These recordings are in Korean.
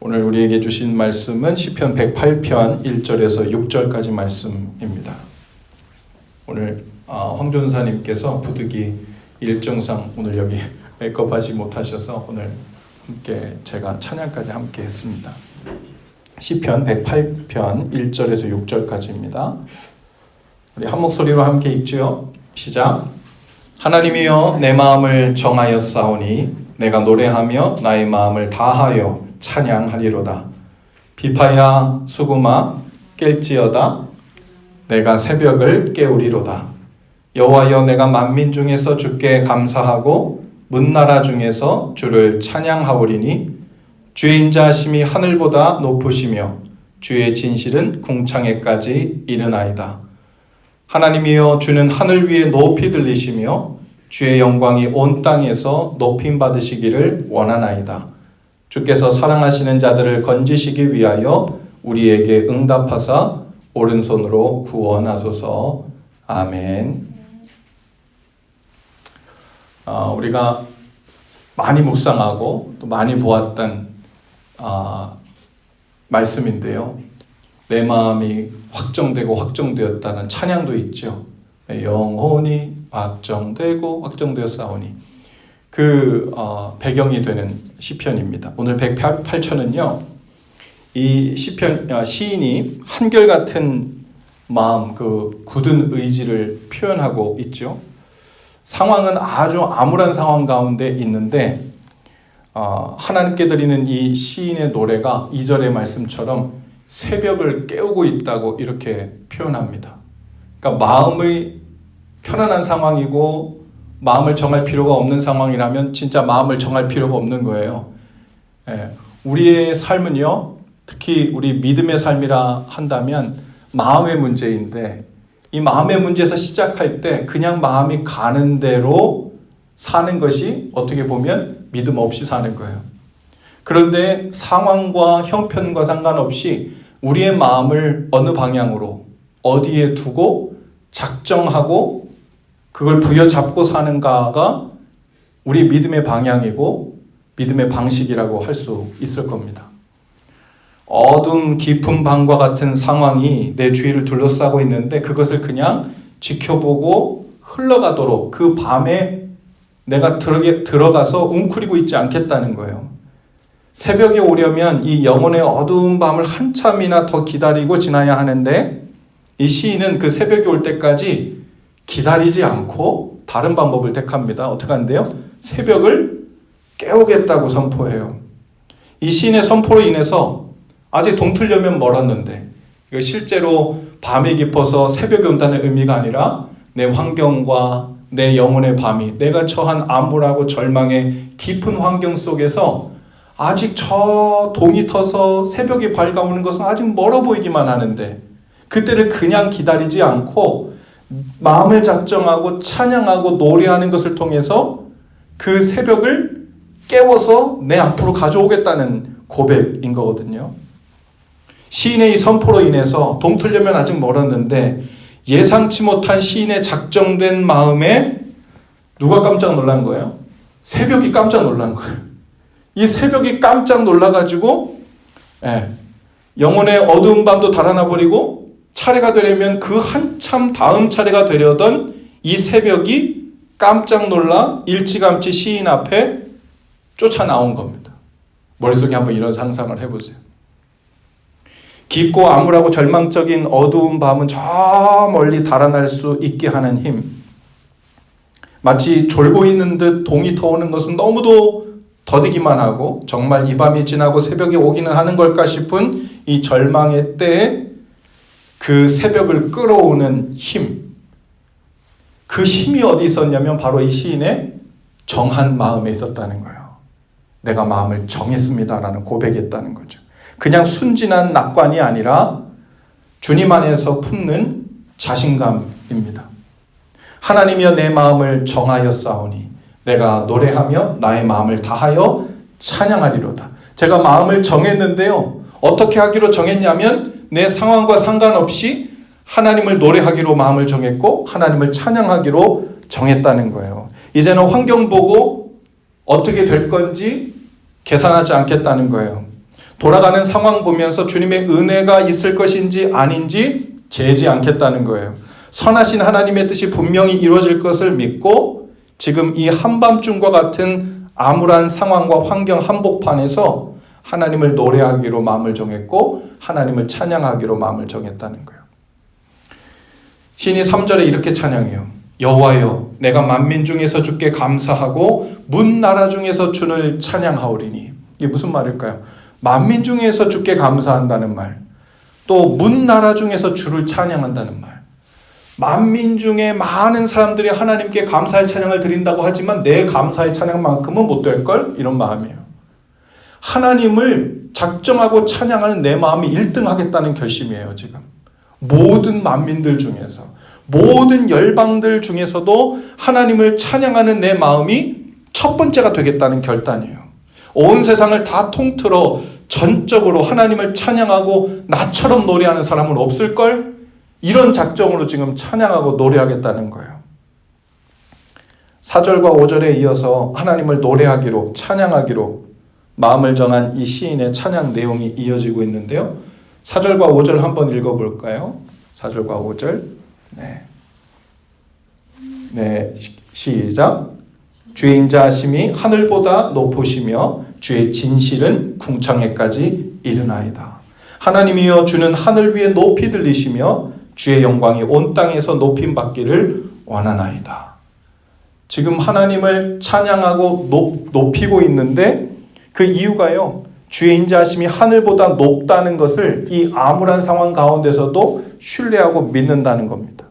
오늘 우리에게 주신 말씀은 시편 108편 1절에서 6절까지 말씀입니다. 오늘 황전사님께서 부득이 일정상 오늘 여기 메이크업하지 못하셔서 오늘 함께 제가 찬양까지 함께 했습니다. 시편 108편 1절에서 6절까지입니다. 우리 한 목소리로 함께 읽죠. 시작. 하나님이여 내 마음을 정하였사오니 내가 노래하며 나의 마음을 다하여 찬양하리로다. 비파야 수구마 깰지어다. 내가 새벽을 깨우리로다. 여호와여 내가 만민 중에서 주께 감사하고 문나라 중에서 주를 찬양하오리니 주의 인자하심이 하늘보다 높으시며 주의 진실은 궁창에까지 이르나이다. 하나님이여 주는 하늘 위에 높이 들리시며 주의 영광이 온 땅에서 높임 받으시기를 원하나이다. 주께서 사랑하시는 자들을 건지시기 위하여 우리에게 응답하사 오른손으로 구원하소서. 아멘. 우리가 많이 묵상하고 또 많이 보았던 말씀인데요. 내 마음이 확정되고 확정되었다는 찬양도 있죠. 영혼이 확정되고 확정되었사오니 그 배경이 되는 시편입니다. 오늘 108편은요. 이 시편 시인이 한결같은 마음, 그 굳은 의지를 표현하고 있죠. 상황은 아주 암울한 상황 가운데 있는데 하나님께 드리는 이 시인의 노래가 2절의 말씀처럼 새벽을 깨우고 있다고 이렇게 표현합니다. 그러니까 마음이 편안한 상황이고 마음을 정할 필요가 없는 상황이라면 진짜 마음을 정할 필요가 없는 거예요. 우리의 삶은요, 특히 우리 믿음의 삶이라 한다면 마음의 문제인데 이 마음의 문제에서 시작할 때 그냥 마음이 가는 대로 사는 것이 어떻게 보면 믿음 없이 사는 거예요. 그런데 상황과 형편과 상관없이 우리의 마음을 어느 방향으로 어디에 두고 작정하고 그걸 부여잡고 사는가가 우리 믿음의 방향이고 믿음의 방식이라고 할 수 있을 겁니다. 어둠 깊은 밤과 같은 상황이 내 주위를 둘러싸고 있는데 그것을 그냥 지켜보고 흘러가도록 그 밤에 내가 들어가서 웅크리고 있지 않겠다는 거예요. 새벽에 오려면 이 영혼의 어두운 밤을 한참이나 더 기다리고 지나야 하는데 이 시인은 그 새벽이 올 때까지 기다리지 않고 다른 방법을 택합니다. 어떻게 하는데요? 새벽을 깨우겠다고 선포해요. 이 시인의 선포로 인해서 아직 동틀려면 멀었는데 실제로 밤이 깊어서 새벽이 온다는 의미가 아니라 내 환경과 내 영혼의 밤이 내가 처한 암울하고 절망의 깊은 환경 속에서 아직 저 동이 터서 새벽이 밝아오는 것은 아직 멀어 보이기만 하는데 그때를 그냥 기다리지 않고 마음을 작정하고 찬양하고 노래하는 것을 통해서 그 새벽을 깨워서 내 앞으로 가져오겠다는 고백인 거거든요. 시인의 이 선포로 인해서 동틀려면 아직 멀었는데 예상치 못한 시인의 작정된 마음에 누가 깜짝 놀란 거예요? 새벽이 깜짝 놀란 거예요. 이 새벽이 깜짝 놀라가지고 영혼의 어두운 밤도 달아나 버리고 차례가 되려면 그 한참 다음 차례가 되려던 이 새벽이 깜짝 놀라 일찌감치 시인 앞에 쫓아나온 겁니다. 머릿속에 한번 이런 상상을 해보세요. 깊고 암울하고 절망적인 어두운 밤은 저 멀리 달아날 수 있게 하는 힘. 마치 졸고 있는 듯 동이 터오는 것은 너무도 더디기만 하고 정말 이 밤이 지나고 새벽이 오기는 하는 걸까 싶은 이 절망의 때에 그 새벽을 끌어오는 힘. 그 힘이 어디 있었냐면 바로 이 시인의 정한 마음에 있었다는 거예요. 내가 마음을 정했습니다라는 고백이었다는 거죠. 그냥 순진한 낙관이 아니라 주님 안에서 품는 자신감입니다. 하나님이여 내 마음을 정하였사오니 내가 노래하며 나의 마음을 다하여 찬양하리로다. 제가 마음을 정했는데요. 어떻게 하기로 정했냐면 내 상황과 상관없이 하나님을 노래하기로 마음을 정했고 하나님을 찬양하기로 정했다는 거예요. 이제는 환경 보고 어떻게 될 건지 계산하지 않겠다는 거예요. 돌아가는 상황 보면서 주님의 은혜가 있을 것인지 아닌지 재지 않겠다는 거예요. 선하신 하나님의 뜻이 분명히 이루어질 것을 믿고 지금 이 한밤중과 같은 암울한 상황과 환경 한복판에서 하나님을 노래하기로 마음을 정했고 하나님을 찬양하기로 마음을 정했다는 거예요. 시인이 3절에 이렇게 찬양해요. 여호와여, 내가 만민 중에서 주께 감사하고 문 나라 중에서 주를 찬양하오리니. 이게 무슨 말일까요? 만민 중에서 주께 감사한다는 말, 또 문 나라 중에서 주를 찬양한다는 말. 만민 중에 많은 사람들이 하나님께 감사의 찬양을 드린다고 하지만 내 감사의 찬양만큼은 못 될걸? 이런 마음이에요. 하나님을 작정하고 찬양하는 내 마음이 1등 하겠다는 결심이에요. 지금 모든 만민들 중에서, 모든 열방들 중에서도 하나님을 찬양하는 내 마음이 첫 번째가 되겠다는 결단이에요. 온 세상을 다 통틀어 전적으로 하나님을 찬양하고 나처럼 노래하는 사람은 없을걸? 이런 작정으로 지금 찬양하고 노래하겠다는 거예요. 4절과 5절에 이어서 하나님을 노래하기로, 찬양하기로 마음을 정한 이 시인의 찬양 내용이 이어지고 있는데요. 4절과 5절 한번 읽어볼까요? 4절과 5절. 네, 시작. 주의 인자하심이 하늘보다 높으시며 주의 진실은 궁창에까지 이르나이다. 하나님이여, 주는 하늘 위에 높이 들리시며 주의 영광이 온 땅에서 높임 받기를 원하나이다. 지금 하나님을 찬양하고 높이고 있는데 그 이유가요, 주의 인자하심이 하늘보다 높다는 것을 이 암울한 상황 가운데서도 신뢰하고 믿는다는 겁니다.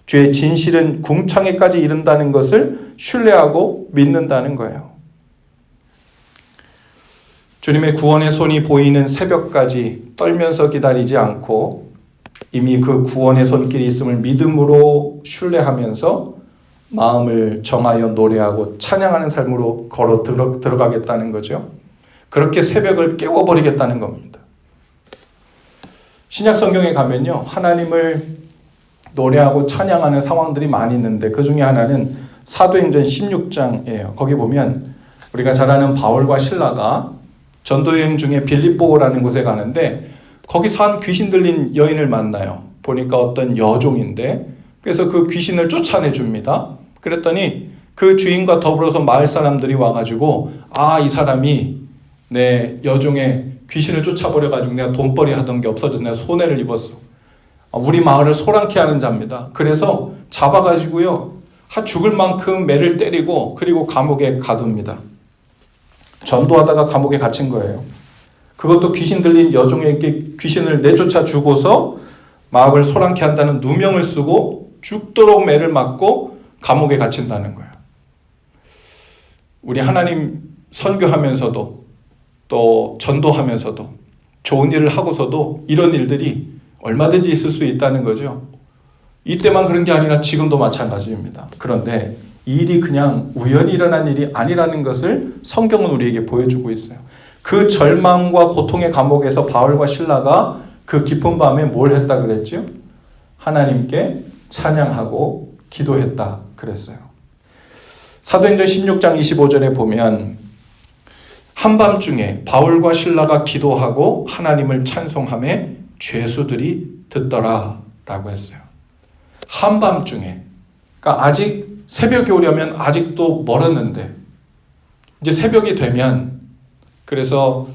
주의 진실은 궁창에까지 이른다는 것을 신뢰하고 믿는다는 거예요. 주님의 구원의 손이 보이는 새벽까지 떨면서 기다리지 않고 이미 그 구원의 손길이 있음을 믿음으로 신뢰하면서 마음을 정하여 노래하고 찬양하는 삶으로 걸어 들어가겠다는 거죠. 그렇게 새벽을 깨워버리겠다는 겁니다. 신약 성경에 가면요, 하나님을 노래하고 찬양하는 상황들이 많이 있는데 그 중에 하나는 사도행전 16장이에요. 거기 보면 우리가 잘 아는 바울과 실라가 전도여행 중에 빌립보라는 곳에 가는데 거기서 한 귀신 들린 여인을 만나요. 보니까 어떤 여종인데, 그래서 그 귀신을 쫓아내 줍니다. 그랬더니 그 주인과 더불어서 마을 사람들이 와가지고, 아, 이 사람이 내 여종의 귀신을 쫓아버려가지고 내가 돈벌이 하던 게 없어져서 내가 손해를 입었어. 우리 마을을 소란케 하는 자입니다. 그래서 잡아가지고요, 죽을 만큼 매를 때리고 그리고 감옥에 가둡니다. 전도하다가 감옥에 갇힌 거예요. 그것도 귀신 들린 여종에게 귀신을 내쫓아 주고서 마을을 소란케 한다는 누명을 쓰고 죽도록 매를 맞고 감옥에 갇힌다는 거예요. 우리 하나님 선교하면서도 또 전도하면서도 좋은 일을 하고서도 이런 일들이 얼마든지 있을 수 있다는 거죠. 이때만 그런 게 아니라 지금도 마찬가지입니다. 그런데 이 일이 그냥 우연히 일어난 일이 아니라는 것을 성경은 우리에게 보여주고 있어요. 그 절망과 고통의 감옥에서 바울과 실라가 그 깊은 밤에 뭘 했다 그랬죠? 하나님께 찬양하고 기도했다 그랬어요. 사도행전 16장 25절에 보면 한밤중에 바울과 실라가 기도하고 하나님을 찬송하며 죄수들이 듣더라 라고 했어요. 한밤중에, 그러니까 아직 새벽이 오려면 아직도 멀었는데 이제 새벽이 되면, 그래서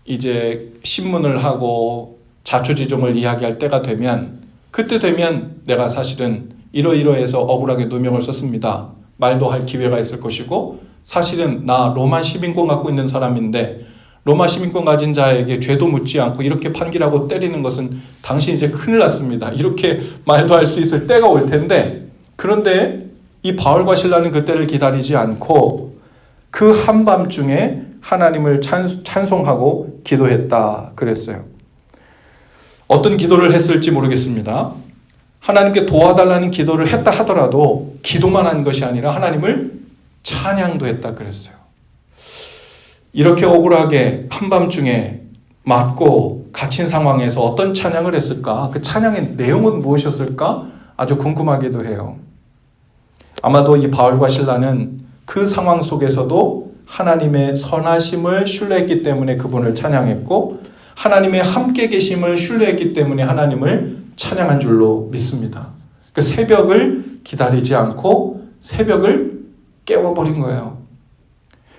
이제 신문을 하고 자초지종을 이야기할 때가 되면, 그때 되면 내가 사실은 이러이러해서 억울하게 누명을 썼습니다. 말도 할 기회가 있을 것이고, 사실은 나 로마 시민권 갖고 있는 사람인데 로마 시민권 가진 자에게 죄도 묻지 않고 이렇게 판결하고 때리는 것은 당신 이제 큰일 났습니다. 이렇게 말도 할 수 있을 때가 올 텐데, 그런데 이 바울과 실라는 그때를 기다리지 않고 그 한밤중에 하나님을 찬송하고 기도했다 그랬어요. 어떤 기도를 했을지 모르겠습니다. 하나님께 도와달라는 기도를 했다 하더라도 기도만 한 것이 아니라 하나님을 찬양도 했다 그랬어요. 이렇게 억울하게 한밤중에 맞고 갇힌 상황에서 어떤 찬양을 했을까? 그 찬양의 내용은 무엇이었을까? 아주 궁금하기도 해요. 아마도 이 바울과 실라는 그 상황 속에서도 하나님의 선하심을 신뢰했기 때문에 그분을 찬양했고, 하나님의 함께 계심을 신뢰했기 때문에 하나님을 찬양한 줄로 믿습니다. 그 새벽을 기다리지 않고 새벽을 깨워버린 거예요.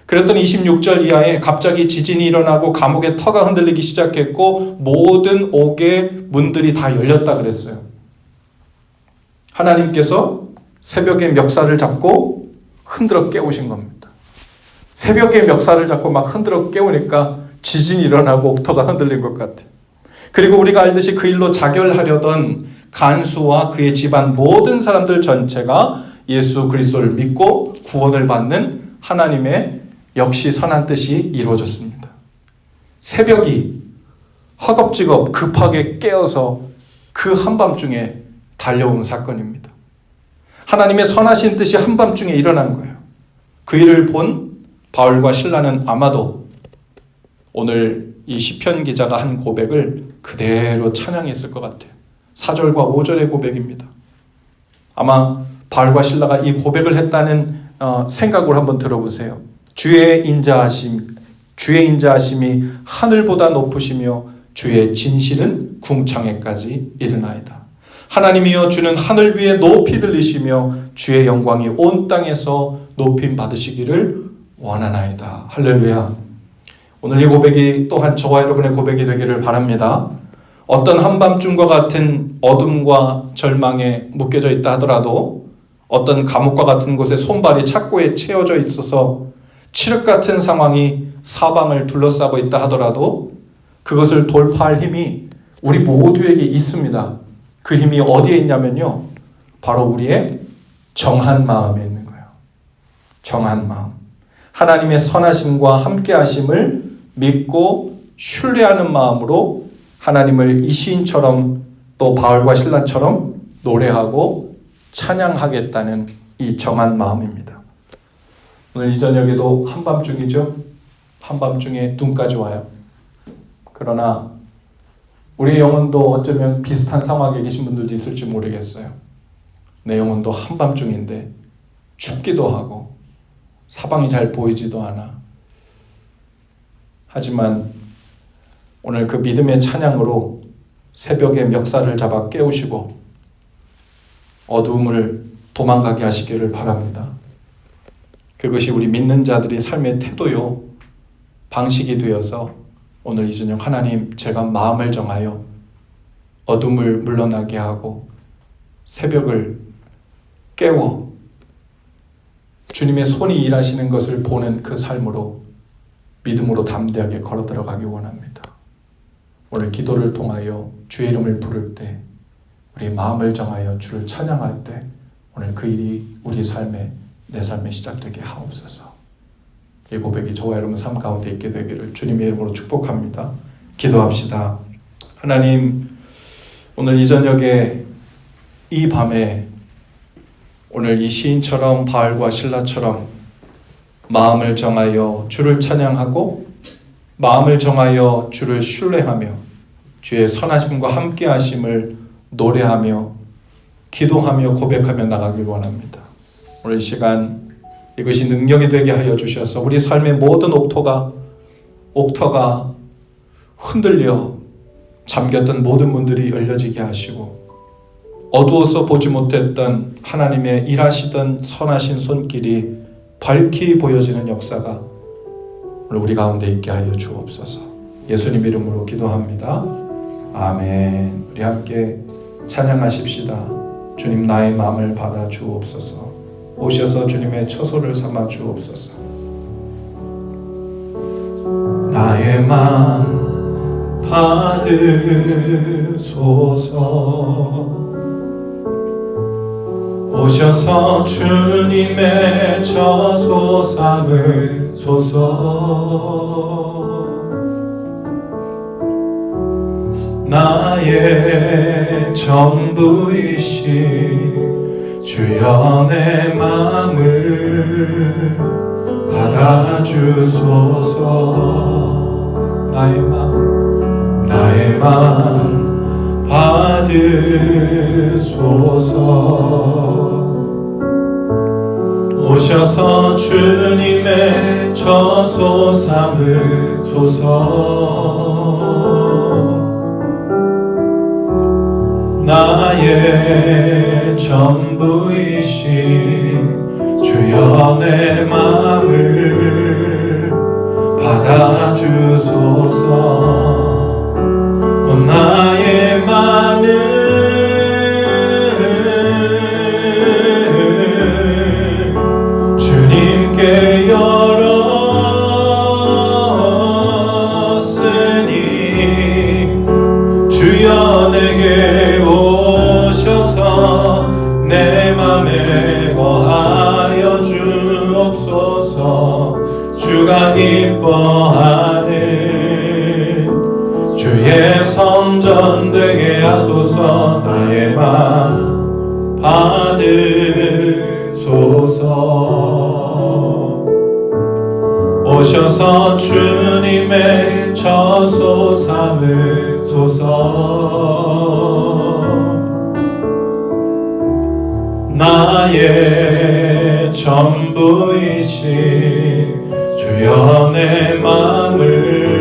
그랬더니 26절 이하에 갑자기 지진이 일어나고 감옥의 터가 흔들리기 시작했고 모든 옥의 문들이 다 열렸다 그랬어요. 하나님께서 새벽의 멱살을 잡고 흔들어 깨우신 겁니다. 새벽의 멱살을 잡고 막 흔들어 깨우니까 지진이 일어나고 옥터가 흔들린 것 같아요. 그리고 우리가 알듯이 그 일로 자결하려던 간수와 그의 집안 모든 사람들 전체가 예수 그리스도를 믿고 구원을 받는 하나님의 역시 선한 뜻이 이루어졌습니다. 새벽이 허겁지겁 급하게 깨어서 그 한밤중에 달려온 사건입니다. 하나님의 선하신 뜻이 한밤중에 일어난 거예요. 그 일을 본 바울과 실라는 아마도 오늘 이 시편 기자가 한 고백을 그대로 찬양했을 것 같아요. 4절과 5절의 고백입니다. 아마 바울과 실라가 이 고백을 했다는 생각을 한번 들어보세요. 주의 인자하심이 하늘보다 높으시며 주의 진실은 궁창에까지 이르나이다. 하나님이여 주는 하늘 위에 높이 들리시며 주의 영광이 온 땅에서 높임 받으시기를 원하나이다. 할렐루야. 오늘 이 고백이 또한 저와 여러분의 고백이 되기를 바랍니다. 어떤 한밤중과 같은 어둠과 절망에 묶여져 있다 하더라도, 어떤 감옥과 같은 곳에 손발이 착고에 채워져 있어서 칠흑 같은 상황이 사방을 둘러싸고 있다 하더라도 그것을 돌파할 힘이 우리 모두에게 있습니다. 그 힘이 어디에 있냐면요, 바로 우리의 정한 마음에 있는 거예요. 정한 마음. 하나님의 선하심과 함께하심을 믿고 신뢰하는 마음으로 하나님을 이 시인처럼 또 바울과 실라처럼 노래하고 찬양하겠다는 이 정한 마음입니다. 오늘 이 저녁에도 한밤중이죠. 한밤중에 눈까지 와요. 그러나 우리의 영혼도 어쩌면 비슷한 상황에 계신 분들도 있을지 모르겠어요. 내 영혼도 한밤중인데 춥기도 하고 사방이 잘 보이지도 않아. 하지만 오늘 그 믿음의 찬양으로 새벽에 멱살을 잡아 깨우시고 어두움을 도망가게 하시기를 바랍니다. 그것이 우리 믿는 자들의 삶의 태도요, 방식이 되어서 오늘 이 저녁 하나님, 제가 마음을 정하여 어둠을 물러나게 하고 새벽을 깨워 주님의 손이 일하시는 것을 보는 그 삶으로 믿음으로 담대하게 걸어 들어가기 원합니다. 오늘 기도를 통하여 주의 이름을 부를 때, 우리 마음을 정하여 주를 찬양할 때 오늘 그 일이 우리 삶에, 내 삶에 시작되게 하옵소서. 이 고백이 저와 여러분 삶 가운데 있게 되기를 주님의 이름으로 축복합니다. 기도합시다. 하나님, 오늘 이 저녁에 이 밤에 오늘 이 시인처럼 바울과 실라처럼 마음을 정하여 주를 찬양하고 마음을 정하여 주를 신뢰하며 주의 선하심과 함께하심을 노래하며 기도하며 고백하며 나가길 원합니다. 오늘 이 시간 이것이 능력이 되게 하여 주셔서 우리 삶의 모든 옥터가 흔들려 잠겼던 모든 문들이 열려지게 하시고 어두워서 보지 못했던 하나님의 일하시던 선하신 손길이 밝히 보여지는 역사가 오늘 우리 가운데 있게 하여 주옵소서. 예수님 이름으로 기도합니다. 아멘. 우리 함께 찬양하십시다. 주님, 나의 마음을 받아 주옵소서. 오셔서 주님의 처소를 삼아 주옵소서. 나의 마음 받으소서. 오셔서 주님의 처소 삼으소서. 나의 전부이신 주여 내 마음을 받아주소서. 나의 마음 받으소서. 오셔서 주님의 처소 삼으소서. 나의 전부이신 주여 내 마음을 받아주소서. 나의 마음을 주님께 열었으니 주여 내게 오셔서 내 맘에 거하여 주옵소서. 주가 기뻐하는 주의 성전 되게 하소서. 나의 맘 받으소서. 오셔서 주님의 처소 삼으소서. 나의 전부이신 주여 내 맘을